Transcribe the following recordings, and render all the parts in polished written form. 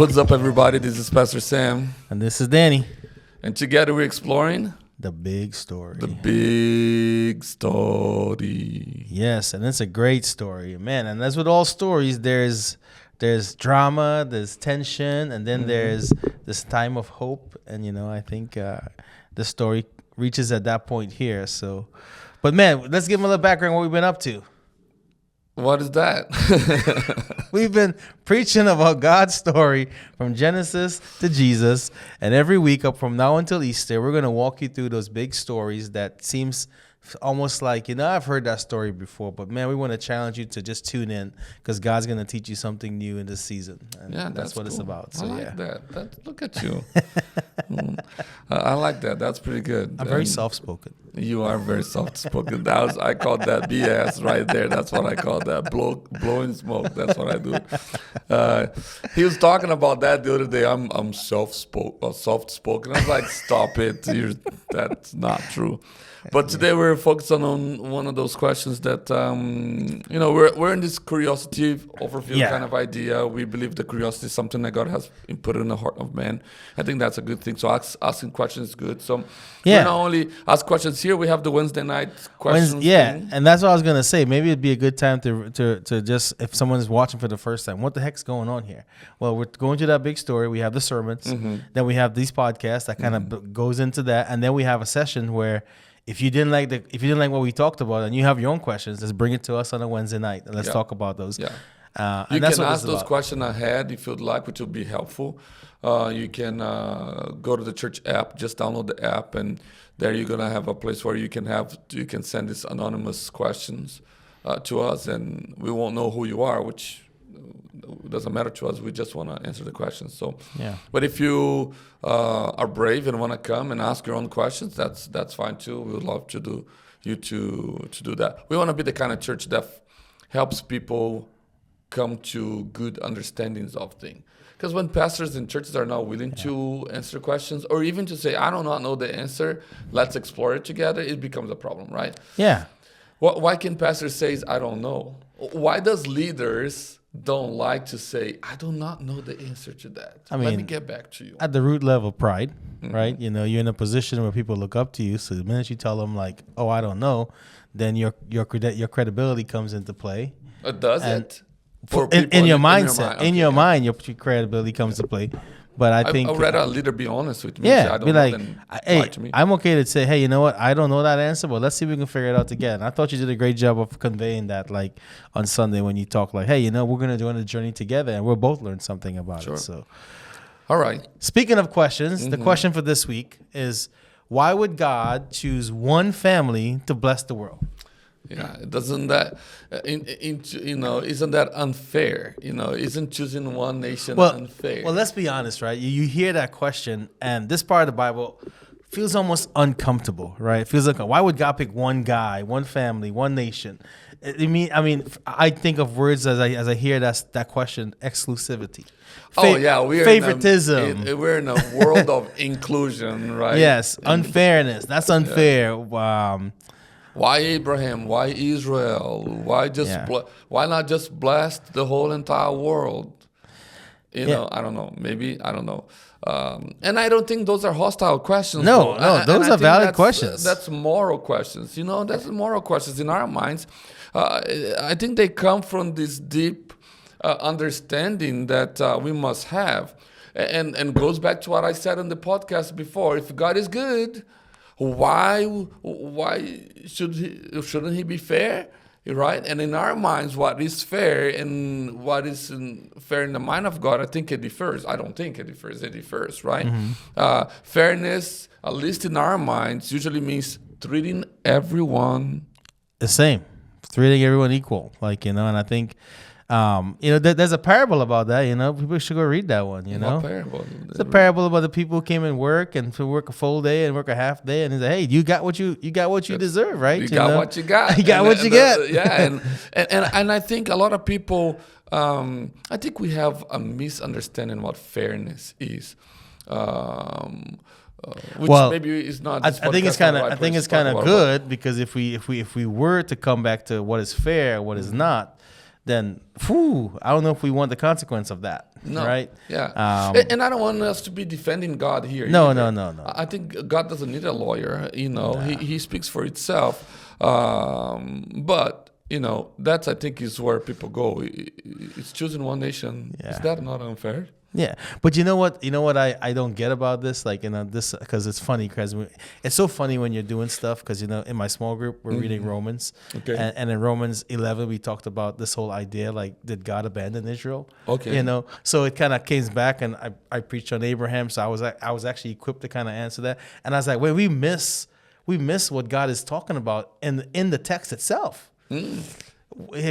What's up, everybody? This is Pastor Sam. And this is Danny. And together we're exploring the big story. The big story. Yes, and it's a great story. Man, and as with all stories, there's drama, there's tension, and then there's this time of hope. And, I think the story reaches at that point here. So, but man, let's give them a little background what we've been up to. What is that? We've been preaching about God's story from Genesis to Jesus. And every week up from now until Easter, we're going to walk you through those big stories that seems almost like, I've heard that story before. But, man, we want to challenge you to just tune in because God's going to teach you something new in this season. And that's what cool. It's about. So, I like that. Look at you. I like that. That's pretty good. I'm very soft-spoken. You are very soft-spoken. I call that BS right there. That's what I call that. Blowing smoke. That's what I do. He was talking about that the other day. I'm soft-spoken. I was like, stop it. That's not true. But today we're focusing on one of those questions that, we're in this curiosity overview kind of idea. We believe the curiosity is something that God has put in the heart of man. I think that's a good thing. So asking questions is good. So we not only ask questions here, we have the Wednesday night questions. And that's what I was going to say. Maybe it'd be a good time to just, if someone is watching for the first time, what the heck's going on here? Well, we're going to that big story. We have the sermons. Then we have these podcasts that kind of goes into that. And then we have a session where if you didn't like what we talked about and you have your own questions, let's bring it to us on a Wednesday night and let's talk about those. Yeah. You can ask those questions ahead if you'd like, which would be helpful. You can go to the church app, just download the app, and there you're gonna have a place where you can send these anonymous questions to us, and we won't know who you are, which doesn't matter to us. We just want to answer the questions. So, But if you are brave and want to come and ask your own questions, that's fine too. We would love to do that. We want to be the kind of church that helps people come to good understandings of things. Because when pastors and churches are not willing to answer questions, or even to say, I do not know the answer, let's explore it together, it becomes a problem, right? Yeah. Why can pastors say, I don't know? Why does leaders don't like to say, I do not know the answer to that? Let me get back to you. At the root level, pride, right? You're in a position where people look up to you. So the minute you tell them like, oh, I don't know, then your credibility comes into play. Does it? In your mindset, in your mind, your credibility comes to play. But I think I'd rather a leader be honest with me. Yeah, I don't be like, lie to me. I'm okay to say, hey, you know what? I don't know that answer, but let's see if we can figure it out together. I thought you did a great job of conveying that, like on Sunday when you talk, like, hey, we're gonna do a journey together, and we'll both learn something about it. So, all right. Speaking of questions, the question for this week is, why would God choose one family to bless the world? Yeah, doesn't that, isn't that unfair? Isn't choosing one nation unfair? Well, let's be honest, right? You hear that question, and this part of the Bible feels almost uncomfortable, right? It feels like, why would God pick one guy, one family, one nation? I think of words as I hear that question: exclusivity. Favoritism. We're in a world of inclusion, right? Yes, unfairness. That's unfair. Why Abraham? Why Israel? Why why not just bless the whole entire world? I don't know. Maybe I don't know. And I don't think those are hostile questions. No, those are valid questions. That's moral questions. That's moral questions in our minds. I think they come from this deep understanding that we must have, and goes back to what I said in the podcast before. If God is good, why shouldn't he be fair, right? And in our minds, what is fair and what is fair in the mind of God, I think it differs. I don't think it differs. It differs, right? Fairness, at least in our minds, usually means treating everyone the same, treating everyone equal. And I think there's a parable about that. People should go read that one. What parable? It's a parable about the people who came and work to work a full day and work a half day, and he's like, hey, you got what you deserve, right? You got what you got. You got what you get. Yeah, and I think a lot of people, I think we have a misunderstanding what fairness is. Which maybe is not. I think it's kind of good because if we were to come back to what is fair, what is not, then I don't know if we want the consequence of that. No. right? Yeah. And I don't want us to be defending God here. No, either. no. I think God doesn't need a lawyer. He speaks for itself. But that's, I think, is where people go. It's choosing one nation. Yeah. Is that not unfair? Yeah, but you know what? I don't get about this, like this, because it's funny, because it's so funny when you're doing stuff, because in my small group we're reading Romans, Okay. and in Romans 11 we talked about this whole idea, like, did God abandon Israel? Okay. So it kind of came back, and I preached on Abraham, so I was actually equipped to kind of answer that, and I was like, wait, we miss what God is talking about in the text itself. I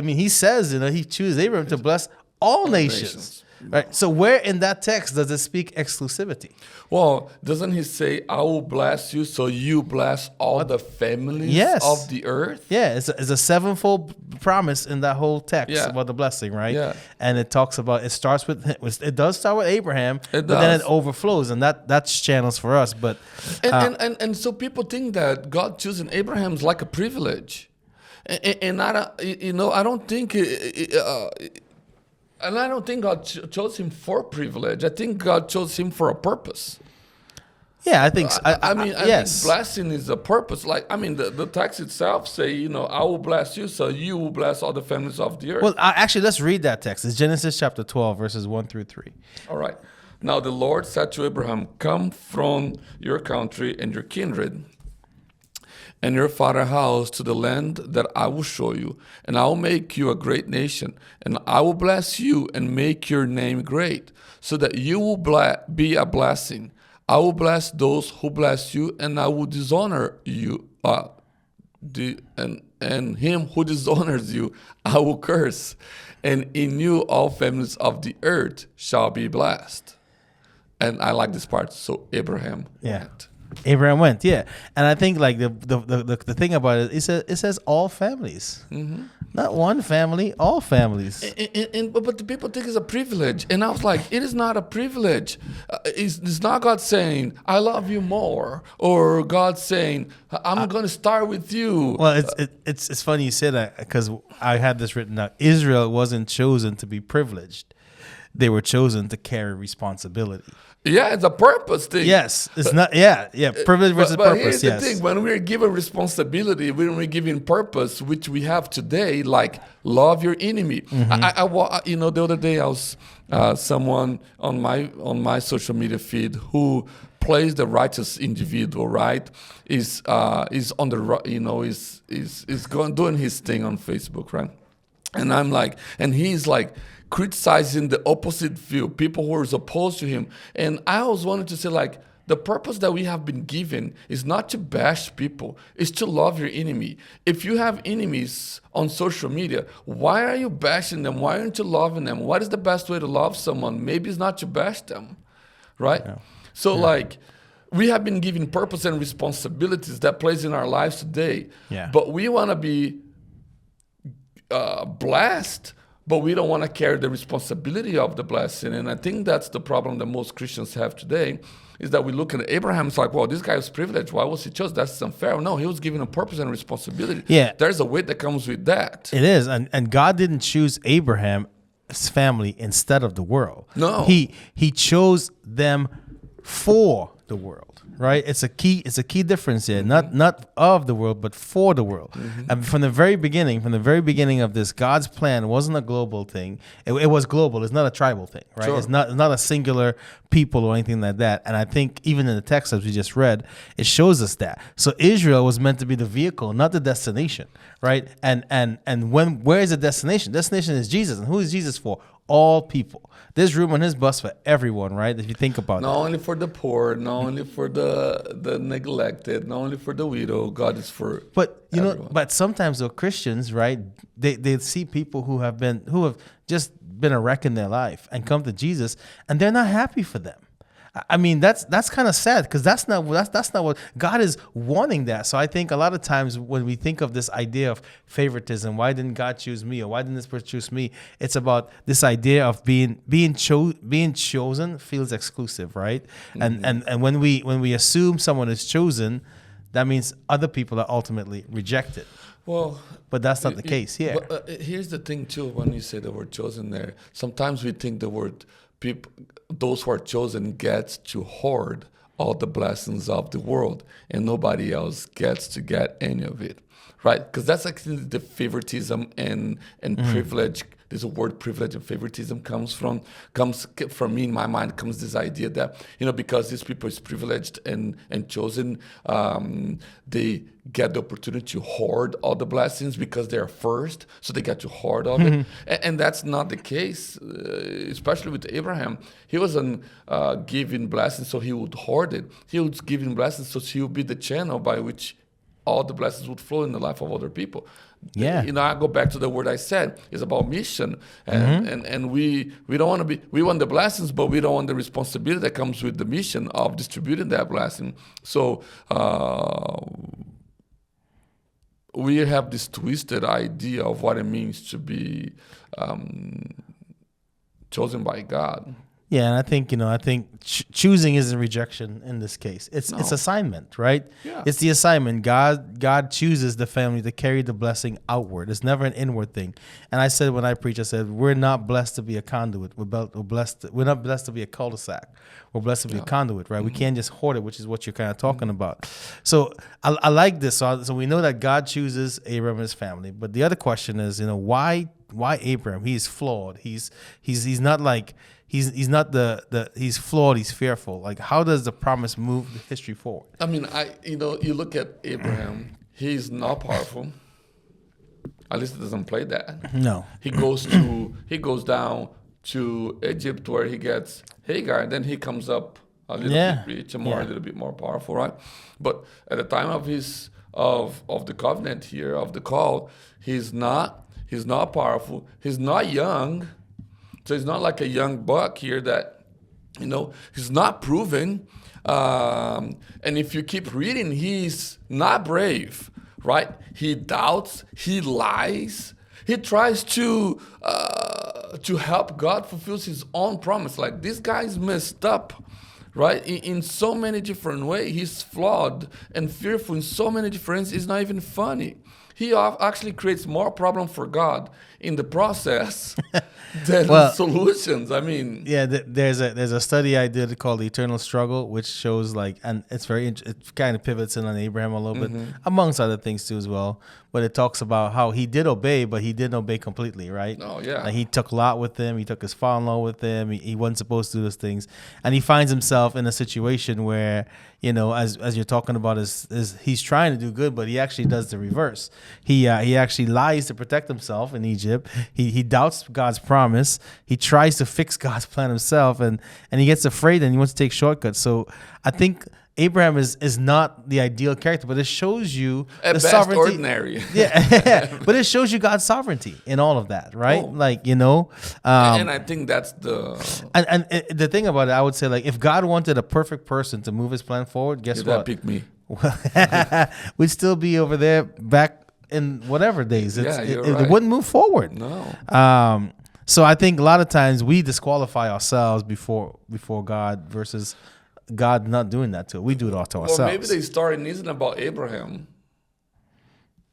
mean, he says, he chooses Abraham to bless all nations. Right. So where in that text does it speak exclusivity? Well, doesn't he say, I will bless you, so you bless all the families of the earth? Yeah, it's a sevenfold promise in that whole text about the blessing, right? Yeah. And it does start with Abraham, but does. then it overflows, and that's channels for us. But and so people think that God choosing Abraham is like a privilege, and I don't think. And I don't think God chose him for privilege. I think God chose him for a purpose. Yeah, I think. I think blessing is a purpose. Like, the text itself say, I will bless you, so you will bless all the families of the earth. Well, actually, let's read that text. It's Genesis chapter 12, verses 1 through 3. All right. Now the Lord said to Abraham, come from your country and your kindred and your father's house to the land that I will show you, and I will make you a great nation, and I will bless you and make your name great, so that you will be a blessing. I will bless those who bless you, and I will dishonor you. And him who dishonors you, I will curse. And in you all families of the earth shall be blessed. And I like this part. So Abraham went. Abraham went, yeah, and I think, like, the thing about it, it says all families, not one family, all families. But the people think it's a privilege, and I was like, it is not a privilege. It's not God saying I love you more, or God saying I'm going to start with you. Well, it's funny you say that, because I had this written down. Israel wasn't chosen to be privileged; they were chosen to carry responsibility. Yeah, it's a purpose thing. Yes, it's not. Yeah, privilege versus but purpose. Here's the thing: when we're given responsibility, when we're given purpose, which we have today, like love your enemy. The other day I was someone on my social media feed who plays the righteous individual, right? Is on the is going doing his thing on Facebook, right? And I'm like, and he's like criticizing the opposite view, people who are opposed to him. And I always wanted to say, like, the purpose that we have been given is not to bash people, it's to love your enemy. If you have enemies on social media, why are you bashing them? Why aren't you loving them? What is the best way to love someone? Maybe it's not to bash them, right? Yeah. So like, we have been given purpose and responsibilities that plays in our lives today. Yeah. But we want to be blessed, but we don't want to carry the responsibility of the blessing. And I think that's the problem that most Christians have today, is that we look at Abraham, it's like, well, this guy was privileged. Why was he chosen? That's unfair. No, he was given a purpose and responsibility. Yeah. There's a weight that comes with that. It is. And God didn't choose Abraham's family instead of the world. No. He chose them for the world. Right, it's a key difference here. Not of the world, but for the world. And from the very beginning of this, God's plan wasn't a global thing. It was global. It's not a tribal thing, right? Sure. It's not a singular people or anything like that. And I think even in the text as we just read, it shows us that. So Israel was meant to be the vehicle, not the destination, right? And where is the destination? Destination is Jesus, and who is Jesus for? All people. There's room on his bus for everyone, right? If you think about not only for the poor, not only for the neglected, not only for the widow. God is for everyone. But sometimes though, Christians, right? They see people who have just been a wreck in their life and come to Jesus, and they're not happy for them. I mean, that's kind of sad, because that's not what God is wanting. That. So I think a lot of times when we think of this idea of favoritism, why didn't God choose me, or why didn't this person choose me? It's about this idea of being chosen feels exclusive, right? And when we assume someone is chosen, that means other people are ultimately rejected. Well, but that's not the case here. But here's the thing too: when you say the word chosen, there, sometimes we think the word people, those who are chosen, gets to hoard all the blessings of the world, and nobody else gets to get any of it, right? Because that's actually the favoritism and privilege. This word privilege and favoritism comes from me, in my mind, comes this idea that, because these people is privileged and chosen, they get the opportunity to hoard all the blessings because they're first, so they get to hoard all of it. And that's not the case, especially with Abraham. He wasn't giving blessings so he would hoard it. He was giving blessings so he would be the channel by which all the blessings would flow in the life of other people. Yeah. I go back to the word I said. It's about mission. And we don't want to be, we want the blessings, but we don't want the responsibility that comes with the mission of distributing that blessing. So we have this twisted idea of what it means to be chosen by God. Yeah, and I think choosing isn't rejection in this case. It's assignment, right? Yeah. It's the assignment. God chooses the family to carry the blessing outward. It's never an inward thing. And I said when I preach, I said we're not blessed to be a conduit. We're blessed. We're not blessed to be a cul-de-sac. We're blessed to be a conduit, right? We can't just hoard it, which is what you're kind of talking about. So I like this. So we know that God chooses Abraham and his family. But the other question is, why Abraham? He's flawed. He's not like. He's not he's flawed. He's fearful. Like, how does the promise move the history forward? I mean, you look at Abraham. He's not powerful. At least it doesn't play that. No. He goes down to Egypt where he gets Hagar, and then he comes up a little bit rich and a little bit more powerful, right? But at the time of of the covenant here, of the call, he's not powerful. He's not young. So he's not like a young buck here that, he's not proven. And if you keep reading, he's not brave, right? He doubts, he lies, he tries to help God fulfill his own promise. Like, this guy's messed up, right? In so many different ways. He's flawed and fearful in so many different ways. It's not even funny. He actually creates more problem for God in the process than solutions. I mean, there's a study I did called The Eternal Struggle, which shows and it's it kind of pivots in on Abraham a little bit, amongst other things too as well. But it talks about how he did obey, but he didn't obey completely, right? Oh yeah. Like, he took Lot with him, he took his father-in-law with him. He wasn't supposed to do those things, and he finds himself in a situation where, as you're talking about, is he's trying to do good, but he actually does the reverse. He actually lies to protect himself in Egypt. He doubts God's promise. He tries to fix God's plan himself, and he gets afraid and he wants to take shortcuts. So I think Abraham is not the ideal character, but it shows you at the best sovereignty. Ordinary. Yeah, but it shows you God's sovereignty in all of that, right? And I think that's the and the thing about it, I would say, like, if God wanted a perfect person to move his plan forward, guess what? Pick me. We'd still be over there back in whatever days. You're it right. wouldn't move forward. No. So I think a lot of times we disqualify ourselves before God versus God not doing that to it. We do it all to ourselves. Well, maybe the story isn't about Abraham.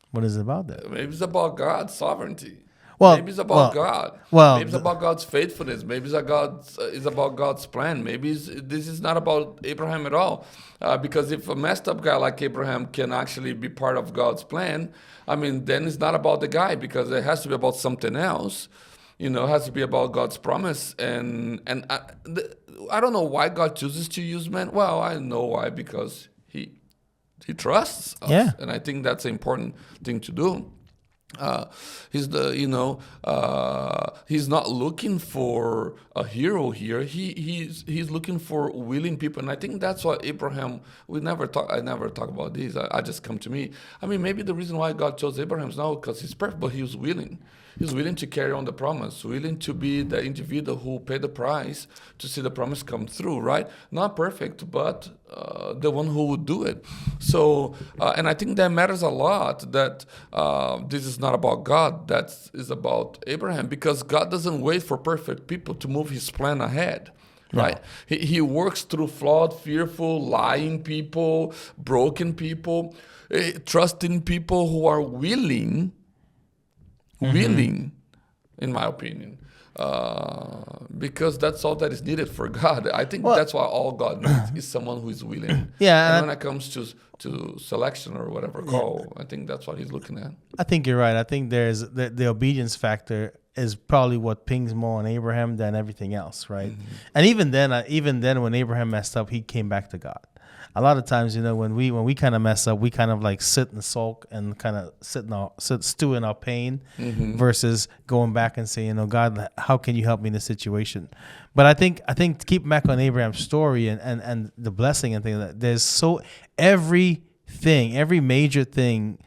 What is it about that? Maybe it's about God's sovereignty. Well, maybe it's about God. Well, maybe it's about God's faithfulness. Maybe it's about God's plan. Maybe this is not about Abraham at all. Because if a messed up guy like Abraham can actually be part of God's plan, I mean, then it's not about the guy, because it has to be about something else. It has to be about God's promise. And I don't know why God chooses to use men. Well, I know why, because he trusts us. Yeah. And I think that's an important thing to do. He's not looking for a hero here. He's looking for willing people, and I think that's why Abraham. I never talk about this. I just come to me. I mean, maybe the reason why God chose Abraham is not because he's perfect, but he was willing. He's willing to carry on the promise, willing to be the individual who paid the price to see the promise come through, right? Not perfect, but the one who would do it. So, and I think that matters a lot, that this is not about God, that is about Abraham, because God doesn't wait for perfect people to move his plan ahead. Right? No. He works through flawed, fearful, lying people, broken people, trusting people who are willing, in my opinion, because that's all that is needed for God. I think Well, that's why all God needs is someone who is willing. Yeah, And when it comes to selection or whatever call, I think that's what he's looking at. I think you're right. I think there's the obedience factor is probably what pings more on Abraham than everything else, right? And even then, when Abraham messed up, he came back to God. A lot of times, when we kind of mess up, we kind of like sit and sulk and kind of stew in our pain, versus going back and saying, God, how can you help me in this situation? But I think to keep back on Abraham's story and the blessing and things, that there's every major thing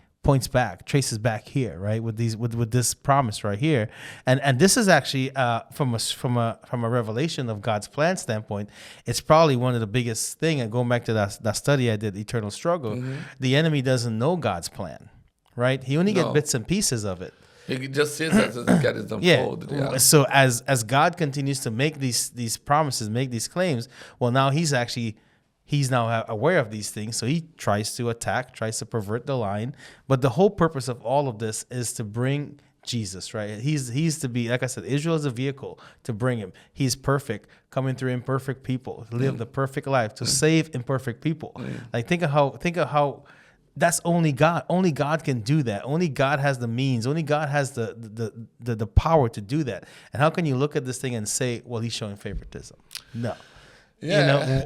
traces back here, right? With this promise right here, and this is actually from a revelation of God's plan standpoint, it's probably one of the biggest thing. And going back to that study I did, Eternal Struggle, the enemy doesn't know God's plan, right? He only gets bits and pieces of it. He just sees that as it gets unfolded. Yeah. So as God continues to make these promises, make these claims, well, now he's now aware of these things, so he tries to pervert the line. But the whole purpose of all of this is to bring Jesus, right? He's to be, like I said, Israel is a vehicle to bring him. He's perfect, coming through imperfect people, to live the perfect life, to save imperfect people. Like think of how that's only God. Only God can do that. Only God has the means. Only God has the power to do that. And how can you look at this thing and say, well, he's showing favoritism? No. Yeah,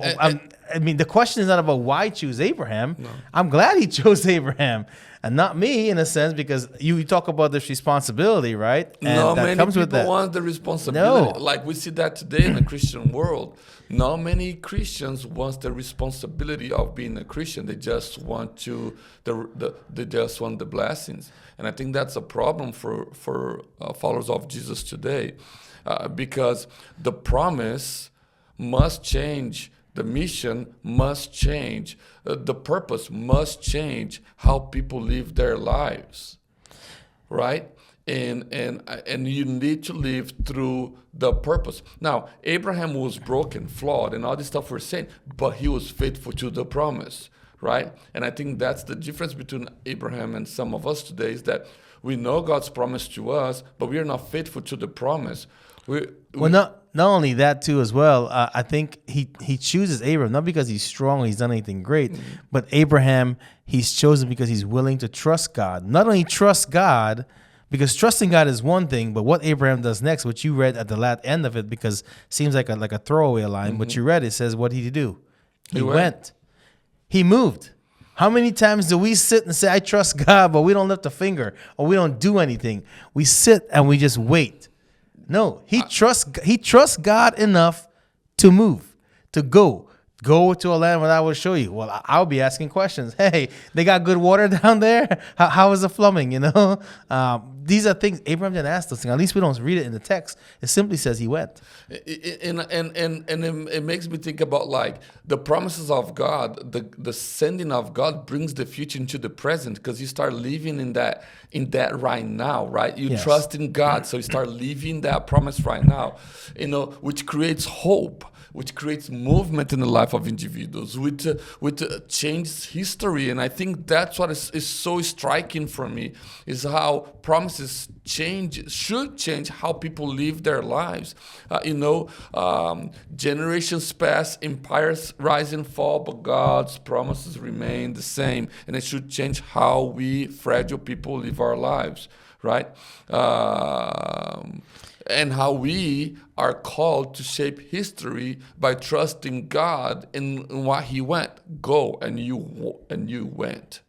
I mean, the question is not about why choose Abraham. No. I'm glad he chose Abraham and not me, in a sense, because you talk about this responsibility, right? And not that many comes people with that. want the responsibility. No. Like we see that today in the Christian world. Not many Christians want the responsibility of being a Christian. They just want they just want the blessings, and I think that's a problem for followers of Jesus today, because the promise must change, the mission must change, the purpose must change how people live their lives, right? And you need to live through the purpose. Now, Abraham was broken, flawed, and all this stuff we're saying, but he was faithful to the promise, right? And I think that's the difference between Abraham and some of us today, is that we know God's promise to us, but we are not faithful to the promise. Not only that too as well. I think he chooses Abraham not because he's strong or he's done anything great, but Abraham, he's chosen because he's willing to trust God. Not only trust God, because trusting God is one thing, but what Abraham does next, which you read at the last end of it, because it seems like a throwaway line, but you read it says, what did he do? He went. He moved. How many times do we sit and say, I trust God, but we don't lift a finger or we don't do anything? We sit and we just wait. No, he trusts God enough to move, to go to a land where I will show you. Well, I'll be asking questions. Hey, they got good water down there? How is the plumbing? These are things Abraham didn't ask those things. At least we don't read it in the text. It simply says he went. And it makes me think about like the promises of God, the sending of God brings the future into the present, because you start living in that right now, right? You trust in God, so you start living that promise right now, which creates hope, which creates movement in the life of individuals, which changes history. And I think that's what is so striking for me, is how promises should change how people live their lives. Generations pass, empires rise and fall, but God's promises remain the same. And it should change how we fragile people live our lives, right? And how we are called to shape history by trusting God in what He went. Go, and you went.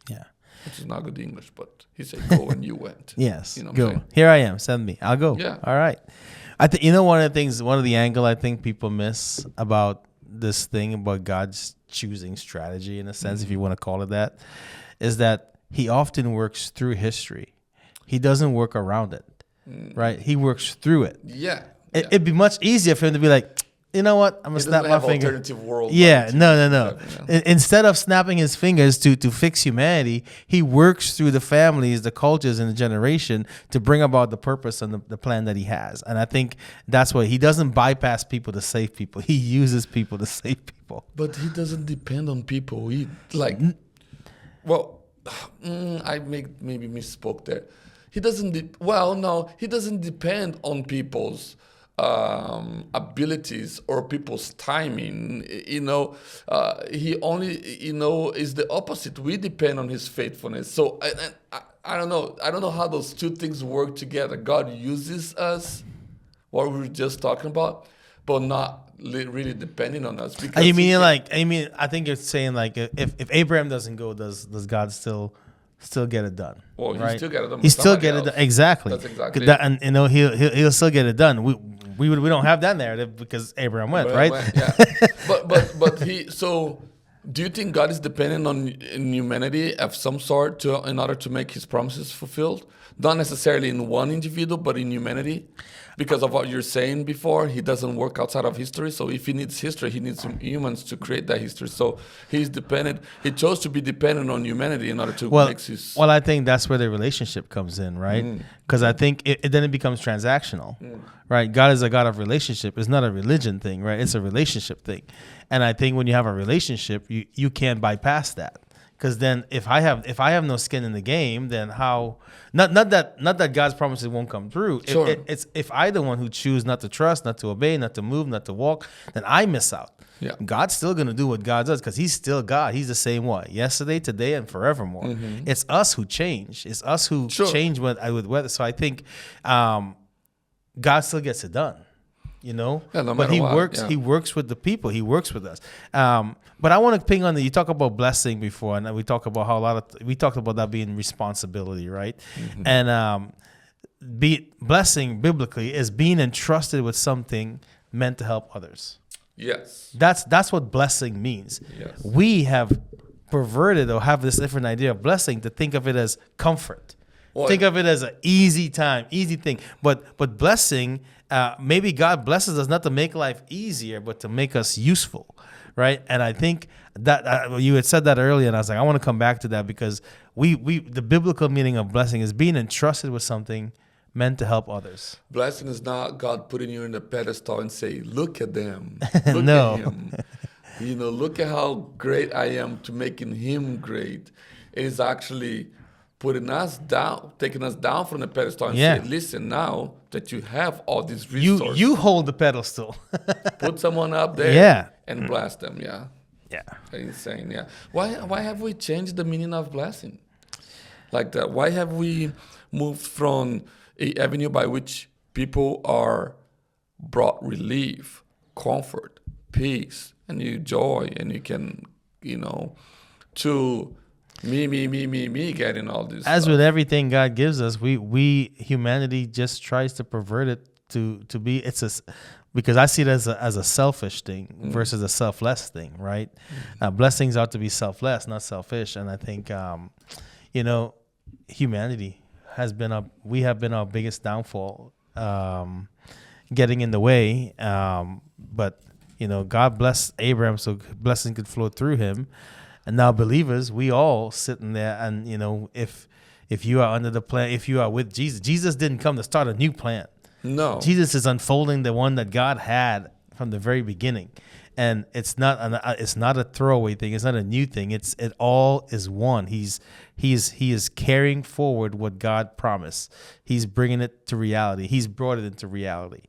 Yeah, which is not good English, but He said, "Go, and you went." Yes, go. Here I am. Send me. I'll go. Yeah. All right. I think one of the angle I think people miss about this thing about God's choosing strategy, in a sense, if you want to call it that, is that He often works through history. He doesn't work around it. Right, he works through it. Yeah, it'd be much easier for him to be like, you know what, I'm gonna snap my finger. Alternative world. Yeah, no. Instead of snapping his fingers to fix humanity, he works through the families, the cultures, and the generation to bring about the purpose and the plan that he has. And I think that's why he doesn't bypass people to save people. He uses people to save people. But he doesn't depend on people. I maybe misspoke there. he doesn't. Well, no, he doesn't depend on people's abilities or people's timing. He only, is the opposite. We depend on his faithfulness. So I don't know. I don't know how those two things work together. God uses us, what we were just talking about, but not really depending on us. Because I think you're saying like if Abraham doesn't go, does God still get it done? Well, right? he still get it done. He still get it done. Exactly. That's exactly That, and he'll still get it done. We don't have that narrative because Abraham went, right? Yeah. but he. So, do you think God is dependent on humanity of some sort in order to make His promises fulfilled? Not necessarily in one individual, but in humanity. Because of what you're saying before, He doesn't work outside of history. So if He needs history, He needs humans to create that history. So He's dependent. He chose to be dependent on humanity in order to make His. Well, I think that's where the relationship comes in, right? Because I think then it becomes transactional, right? God is a God of relationship. It's not a religion thing, right? It's a relationship thing. And I think when you have a relationship, you can't bypass that. Because then if I have no skin in the game, then how? Not that God's promises won't come through. Sure. It's if I the one who choose not to trust, not to obey, not to move, not to walk, then I miss out. Yeah. God's still gonna do what God does because He's still God. He's the same yesterday, today, and forevermore. It's us who change. It's us who change with weather. So I think God still gets it done. No but He works. Yeah. He works with the people. He works with us. But I want to ping on you talk about blessing before, and we talk about how we talked about that being responsibility, right? And blessing biblically is being entrusted with something meant to help others. Yes, that's what blessing means. Yes. We have perverted or have this different idea of blessing to think of it as comfort. Think of it as an easy thing. But blessing, maybe God blesses us not to make life easier, but to make us useful, right? And I think that you had said that earlier, and I was like, I want to come back to that because the biblical meaning of blessing is being entrusted with something meant to help others. Blessing is not God putting you in a pedestal and say, look at them. Look No. at him. Look at how great I am to making him great. It is actually putting us down, taking us down from the pedestal and say, listen, now that you have all these resources. You hold the pedestal. Put someone up there and bless them, yeah. Insane, yeah. Why have we changed the meaning of blessing? Like that? Why have we moved from an avenue by which people are brought relief, comfort, peace, and joy, and you can, to me getting all this as stuff. with everything God gives us, we humanity just tries to pervert it to be because I see it as a selfish thing versus a selfless thing, right? Blessings ought to be selfless, not selfish, and I think humanity we have been our biggest downfall, getting in the way, but God blessed Abraham so blessing could flow through him. And now believers, we all sitting there, and if you are under the plan, if you are with Jesus didn't come to start a new plan. No, Jesus is unfolding the one that God had from the very beginning, and it's not a throwaway thing. It's not a new thing. It all is one. He is carrying forward what God promised. He's bringing it to reality. He's brought it into reality,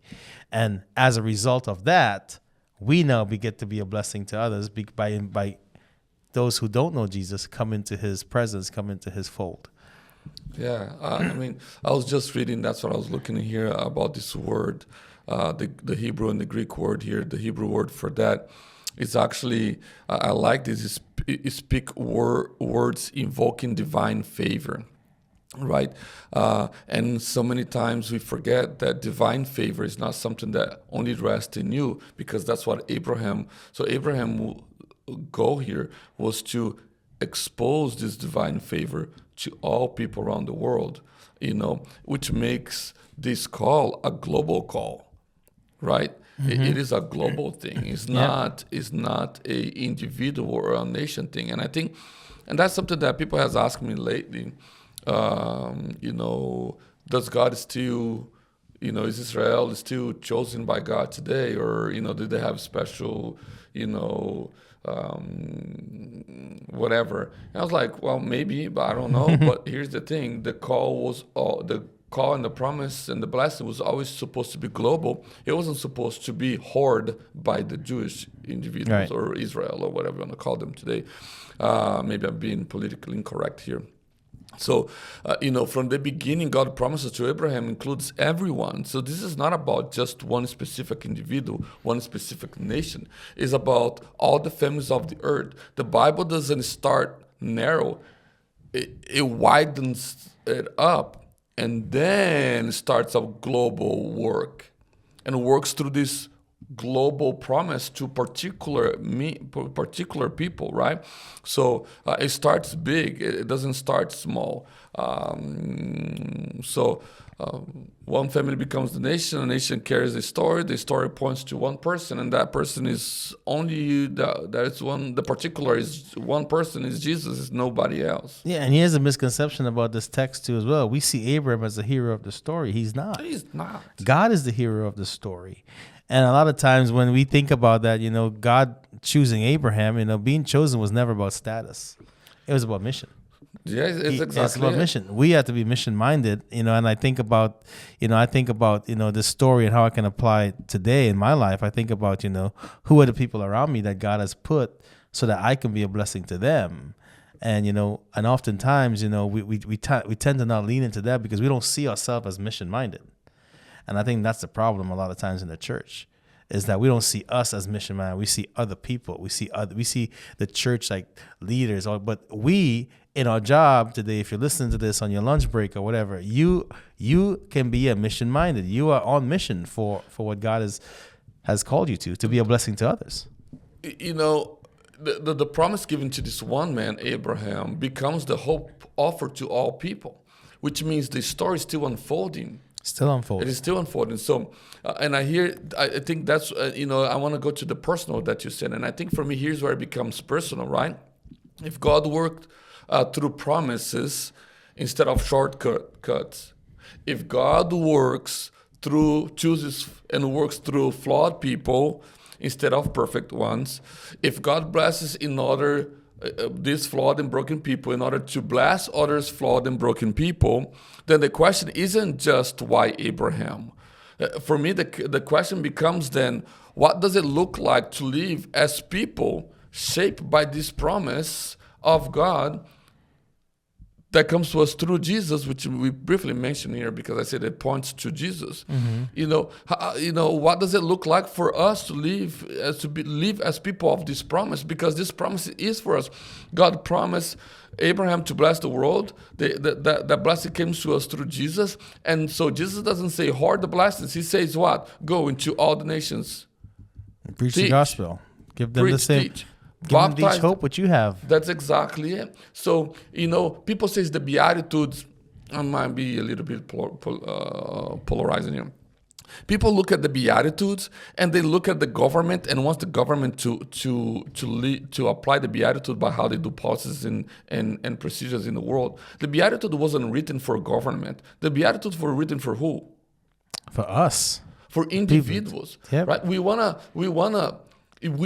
and as a result of that, we now get to be a blessing to others by those who don't know Jesus come into his presence, come into his fold. Yeah, I was just reading, that's what I was looking here about this word, the Hebrew and the Greek word here. The Hebrew word for that is actually, I like this, is speak words invoking divine favor, right? And so many times we forget that divine favor is not something that only rests in you, because that's what Abraham goal here was to expose this divine favor to all people around the world, which makes this call a global call, right? It is a global thing. It's not a individual or a nation thing. And I think, and that's something that people has asked me lately, does God still, is Israel still chosen by God today? Or, do they have special, whatever. And I was like, well, maybe, but I don't know. But here's the thing: the call and the promise and the blessing was always supposed to be global. It wasn't supposed to be hoarded by the Jewish individuals, Right. or Israel, or whatever you want to call them today. Maybe I'm being politically incorrect here. So, from the beginning, God promises to Abraham includes everyone. So this is not about just one specific individual, one specific nation. It's about all the families of the earth. The Bible doesn't start narrow. It widens it up and then starts a global work and works through this global promise to particular people, right? So it starts big. It doesn't start small. One family becomes the nation. A nation carries a story. The story points to one person, and that person is only that's one. The particular is one person. Is Jesus? Is nobody else. Yeah, and here's a misconception about this text too as well. We see Abraham as the hero of the story. He's not. He's not. God is the hero of the story. And a lot of times when we think about that, God choosing Abraham, being chosen was never about status. It was about mission. Yeah, it's exactly. It's about mission. We have to be mission minded, and I think about, this story and how I can apply it today in my life. I think about, who are the people around me that God has put so that I can be a blessing to them. And, and oftentimes, we tend to not lean into that because we don't see ourselves as mission minded. And I think that's the problem a lot of times in the church, is that we don't see us as mission minded. We see other people. We see the church like leaders. But we, in our job today, if you're listening to this on your lunch break or whatever, you can be a mission minded. You are on mission for what God has called you to be a blessing to others. The promise given to this one man, Abraham, becomes the hope offered to all people, which means the story is still unfolding. Still unfolding. It is still unfolding. So, and I think that's, I want to go to the personal that you said. And I think for me, here's where it becomes personal, right? If God worked through promises instead of shortcuts, if God chooses and works through flawed people instead of perfect ones, if God blesses these flawed and broken people in order to bless others flawed and broken people, then the question isn't just why Abraham. For me, the question becomes then, what does it look like to live as people shaped by this promise of God that comes to us through Jesus, which we briefly mentioned here because I said it points to Jesus. Mm-hmm. What does it look like for us to live as people of this promise? Because this promise is for us. God promised Abraham to bless the world. That blessing came to us through Jesus, and so Jesus doesn't say hoard the blessings. He says what? Go into all the nations, preach the gospel, give them the same. Teach. Give them each hope what you have. That's exactly it. So, people say the Beatitudes, I might be a little bit polarizing here. People look at the Beatitudes and they look at the government and want the government to apply the Beatitude by how they do policies and procedures in the world. The Beatitude wasn't written for government. The Beatitudes were written for who? For us. For individuals. Yep. Right? We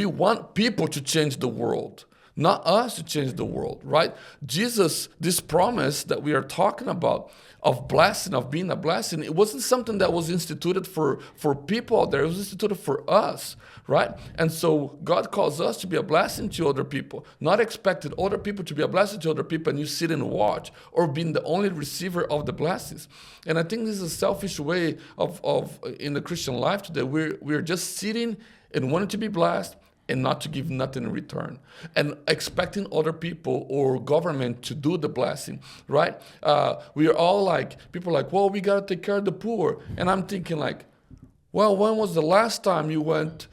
want people to change the world, not us to change the world, right? Jesus, this promise that we are talking about of blessing, of being a blessing, it wasn't something that was instituted for people out there. It was instituted for us, right? And so God calls us to be a blessing to other people, not expected other people to be a blessing to other people and you sit and watch or being the only receiver of the blessings. And I think this is a selfish way of in the Christian life today. We're just sitting and wanting to be blessed and not to give nothing in return, and expecting other people or government to do the blessing, right? We are all like, people are like, well, we got to take care of the poor. And I'm thinking like, well, when was the last time you went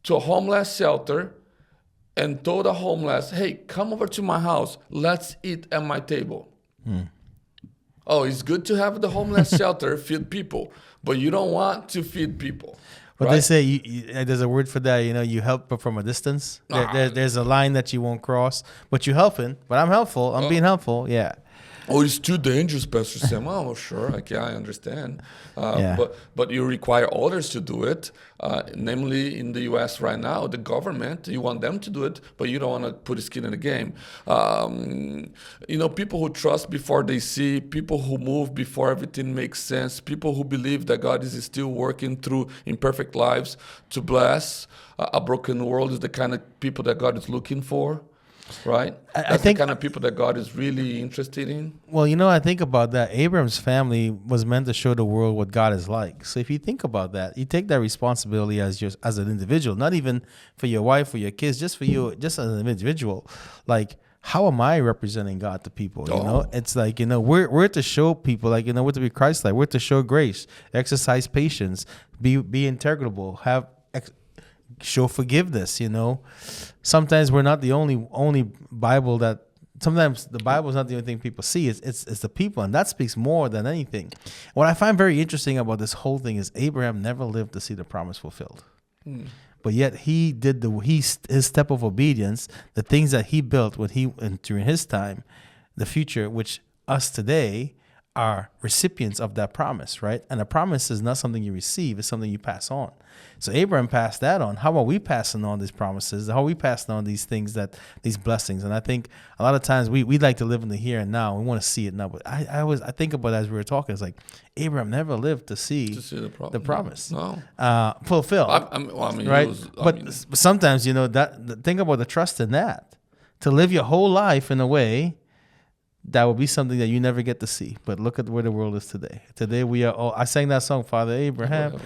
to a homeless shelter and told a homeless, hey, come over to my house, let's eat at my table? Oh, it's good to have the homeless shelter feed people, but you don't want to feed people. But right? they say there's a word for that, you help but from a distance. There's a line that you won't cross, but you're helping, but I'm helpful. I'm being helpful. Yeah. Oh, it's too dangerous, Pastor Sam. Oh, well, sure, okay, I understand. Yeah. But you require others to do it. Namely, in the U.S. right now, the government, you want them to do it, but you don't want to put skin in the game. People who trust before they see, people who move before everything makes sense, people who believe that God is still working through imperfect lives to bless a broken world is the kind of people that God is looking for. Right? I That's think the kind of people that God is really interested in. Well, I think about that. Abraham's family was meant to show the world what God is like. So if you think about that, you take that responsibility as an individual, not even for your wife or your kids, just for you, just as an individual. Like, how am I representing God to people? It's like, we're to show people, like, we're to be Christ-like. We're to show grace, exercise patience, be integrable, show forgiveness. Sometimes we're not the only Bible that. Sometimes the Bible is not the only thing people see. It's the people, and that speaks more than anything. What I find very interesting about this whole thing is Abraham never lived to see the promise fulfilled, but yet he did his step of obedience, the things that he built during his time, the future, which us today are recipients of that promise, right? And a promise is not something you receive; it's something you pass on. So Abraham passed that on. How are we passing on these promises? How are we passing on these things, these blessings? And I think a lot of times we like to live in the here and now. We want to see it now. But I think about it as we were talking. It's like Abraham never lived to see the promise fulfilled. Right? But sometimes think about the trust in that. To live your whole life in a way that will be something that you never get to see. But look at where the world is today. Today we are all. I sang that song, Father Abraham,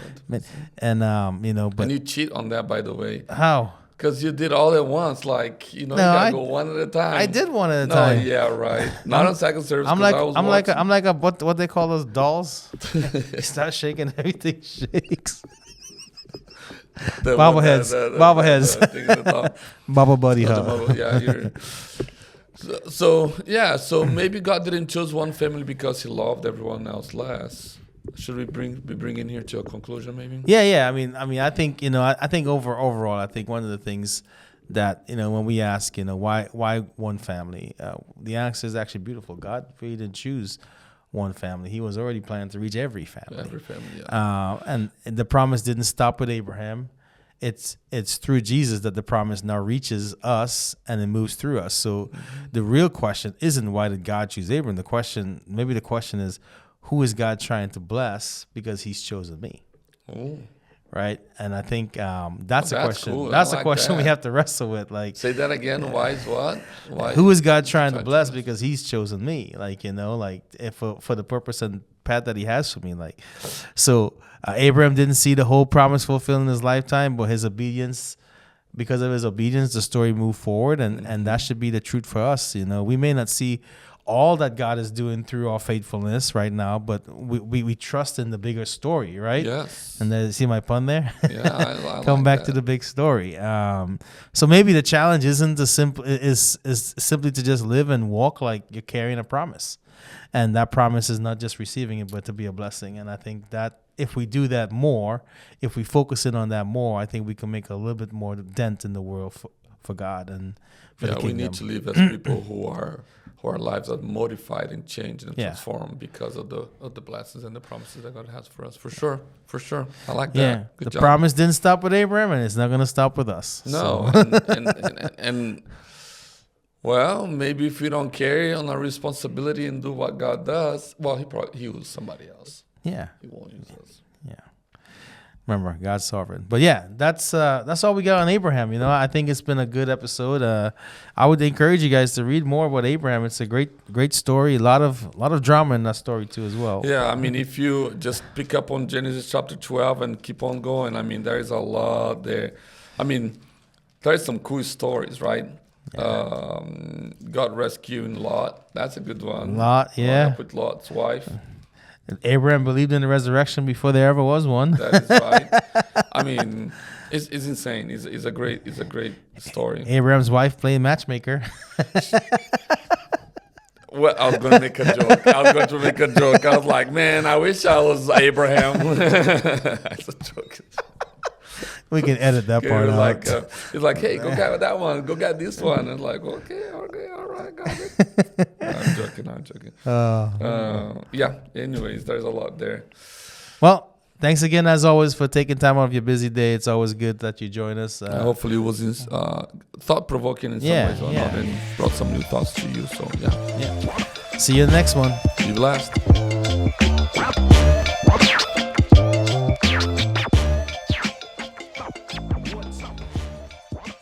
and But and you cheat on that, by the way. How? Because you did all at once, you gotta go one at a time. I did one at a time. Yeah, right. Not on second service. I'm like a what they call those dolls. You start shaking, everything shakes. Bobbleheads, Bobble Buddy Hug. Yeah, So maybe God didn't choose one family because He loved everyone else less. Should we be bringing here to a conclusion, maybe? Yeah. I mean, I think I think overall, I think one of the things that when we ask why one family, the answer is actually beautiful. God really didn't choose one family. He was already planning to reach every family. Every family, yeah. And the promise didn't stop with Abraham. It's through Jesus that the promise now reaches us and it moves through us. So the real question isn't why did God choose Abraham? The question is, who is God trying to bless because He's chosen me? Oh. Right? And I think that's a question. Cool. That's a question we have to wrestle with. Like, say that again. Why is what? Who is God trying to bless because He's chosen me? For the purpose and path that He has for me. Abraham didn't see the whole promise fulfilled in his lifetime, but because of his obedience, the story moved forward, and that should be the truth for us. We may not see all that God is doing through our faithfulness right now, but we trust in the bigger story, right? Yes. And then, see my pun there? Yeah, I Come like back that. to the big story. So maybe the challenge isn't is simply to just live and walk like you're carrying a promise, and that promise is not just receiving it, but to be a blessing. And I think that if we do that more, if we focus in on that more, I think we can make a little bit more dent in the world for God and for the kingdom. We need to live as people who our lives are modified and changed and transformed because of the blessings and the promises that God has for us. For sure. I like that. Yeah, Good job. Promise didn't stop with Abraham, and it's not going to stop with us. No, So. and well, maybe if we don't carry on our responsibility and do what God does, well, He will use somebody else. Yeah. He won't use us. Yeah. Remember, God's sovereign. But yeah, that's all we got on Abraham. I think it's been a good episode. I would encourage you guys to read more about Abraham. It's a great story. A lot of drama in that story too as well. Yeah, I mean, if you just pick up on Genesis chapter 12 and keep on going, I mean, there is a lot there. I mean, there is some cool stories, right? Yeah. God rescuing Lot. That's a good one. Lot, yeah. With Lot's wife. Abraham believed in the resurrection before there ever was one. That is right. I mean, it's insane. It's a great story. Abraham's wife played matchmaker. Well, I was going to make a joke. I was like, man, I wish I was Abraham. That's a joke. We can edit that part out. He's like, hey, go get that one. Go get this one. And like, okay, all right, got it. I'm joking. Yeah. Anyways, there's a lot there. Well, thanks again, as always, for taking time out of your busy day. It's always good that you join us. Hopefully, it was thought-provoking in some ways or not, and brought some new thoughts to you. So, yeah. See you in the next one. Be blessed.